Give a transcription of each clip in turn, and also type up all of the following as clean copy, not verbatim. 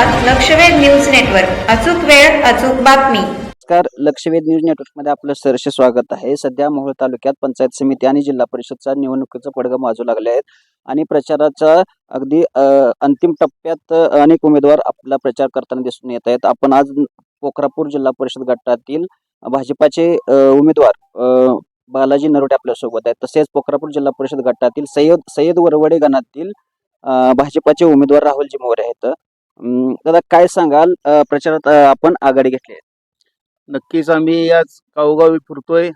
लक्षवेध news network, अचूक वेळ अचूक बातमी. नमस्कार, लक्षवेध न्यूज नेटवर्कमध्ये आपलं सहर्ष स्वागत आहे. सध्या मोहोळ तालुक्यात पंचायत समिती आणि जिल्हा परिषदच्या निवडणुकीचं पडगं वाजू लागले आहेत आणि प्रचाराचा अगदी अंतिम टप्प्यात अनेक उमेदवार आपला प्रचार करताना दिसून येत आहेत. आपण आज पोखरापूर जिल्हा परिषद गटातील भाजपाचे उमेदवार बालाजी नरोटे आपल्यासोबत आहेत. तसेच पोखरापूर जिल्हा परिषद गटातील सय्यद वरवडे गणातील भाजपाचे उमेदवार राहुलजी मोरे आहेत. दादा, काय सांगाल, प्रचारात आपण आघाडी घेतली आहे? नक्कीच आम्ही आज गावोगावी फिरतोय,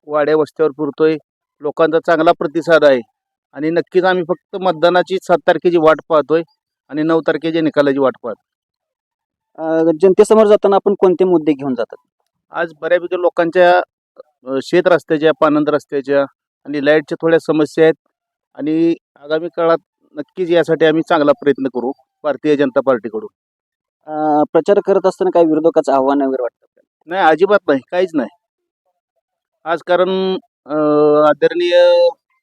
वाड्या वस्त्यावर फिरतोय, लोकांचा चांगला प्रतिसाद आहे आणि नक्कीच आम्ही फक्त मतदानाची 7 तारखेची वाट पाहतोय आणि 9 तारखेच्या निकालाची वाट पाहतोय. जनतेसमोर जाताना आपण कोणते मुद्दे घेऊन जातात? आज बऱ्यापैकी लोकांच्या शेत रस्त्याच्या, पानंद रस्त्याच्या आणि लाईटच्या थोड्या समस्या आहेत आणि आगामी काळात नक्कीच यासाठी आम्ही चांगला प्रयत्न करू भारतीय जनता पार्टीकडून. प्रचार करत असताना काही विरोधकाचं आव्हान वगैरे वाटतं? नाही, अजिबात नाही, काहीच नाही. आज कारण आदरणीय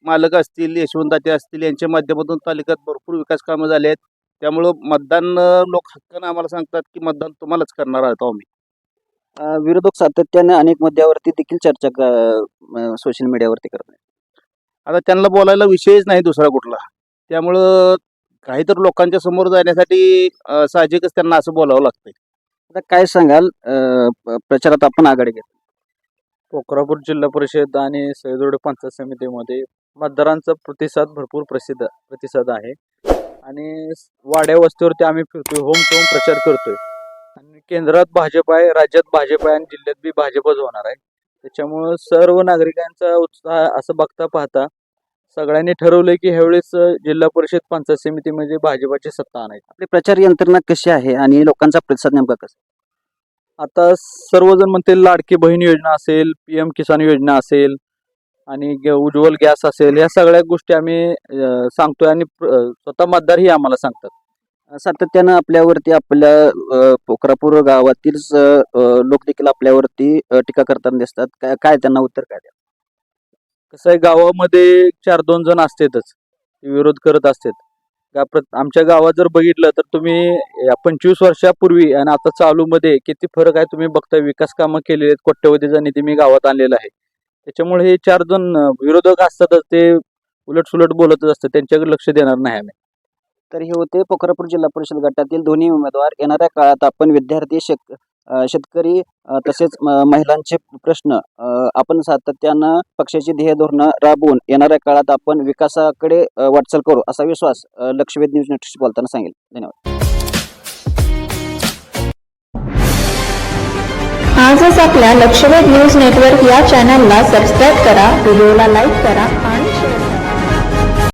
मालक असतील, यशवंतदाते असतील, यांच्या माध्यमातून तालुक्यात भरपूर विकास कामं झाले आहेत. त्यामुळं मतदान लोक हक्कानं आम्हाला सांगतात की मतदान तुम्हालाच करणार आहोत आम्ही. विरोधक सातत्याने अनेक मुद्द्यावरती देखील चर्चा सोशल मीडियावरती करत आहेत. आता त्यांना बोलायला विषयच नाही दुसरा कुठला, त्यामुळं काहीतरी लोकांच्या समोर जाण्यासाठी साहजिकच त्यांना असं बोलावं लागतंय. आता काय सांगाल, प्रचारात आपण आघाडी घेतो? पोखरापूर जिल्हा परिषद आणि सय्यद पंचायत समितीमध्ये मतदारांचा भरपूर प्रतिसाद आहे आणि वाड्या वस्तीवरती आम्ही फिरतोय, होम टू होम प्रचार करतोय आणि केंद्रात भाजप आहे, राज्यात भाजप आहे आणि जिल्ह्यात बी भाजपच होणार आहे. त्याच्यामुळं सर्व नागरिकांचा उत्साह असं बघता पाहता सगळ्यांनी ठरवलंय की ह्यावेळेस जिल्हा परिषद पंचायत समितीमध्ये भाजपाची सत्ता आणायची. आपली प्रचार यंत्रणा कशी आहे आणि लोकांचा प्रतिसाद नेमका कसा? आता सर्वजण म्हणतील लाडकी बहीण योजना असेल, PM किसान योजना असेल आणि उज्ज्वल गॅस असेल, या सगळ्या गोष्टी आम्ही सांगतोय आणि स्वतः मतदारही आम्हाला सांगतात. सातत्यानं आपल्या पोखरापूर गावातील लोक देखील आपल्यावरती टीका करताना दिसतात. काय त्यांना उत्तर काय द्या? कसं आहे, गावामध्ये 4-2 जण असतातच, विरोध करत असतात. आमच्या गावात जर बघितलं तर तुम्ही 25 वर्षापूर्वी आणि आता चालूमध्ये किती फरक आहे तुम्ही बघताय. विकास कामं केलेली आहेत, कोट्यवधीचा निधी मी गावात आणलेला आहे. त्याच्यामुळे हे 4 जण विरोधक असतातच, ते उलटसुलट बोलतच असतात, त्यांच्याकडे लक्ष देणार नाही आम्ही. तर हे होते पोखरापूर जिल्हा परिषद गटातील दोन्ही उमेदवार. येणाऱ्या काळात आपण विद्यार्थी, शेतकरी तसेच महिलांचे प्रश्न आपण सातत्यानं पक्षाची ध्येय धोरणं राबवून येणाऱ्या काळात आपण विकासाकडे वाटचाल करू, असा विश्वास लक्षवेध न्यूज नेटवर्कशी बोलताना सांगेल. धन्यवाद. आजच आपल्या लक्षवेध न्यूज नेटवर्क या चॅनलला सबस्क्राईब करा, व्हिडिओला लाईक करा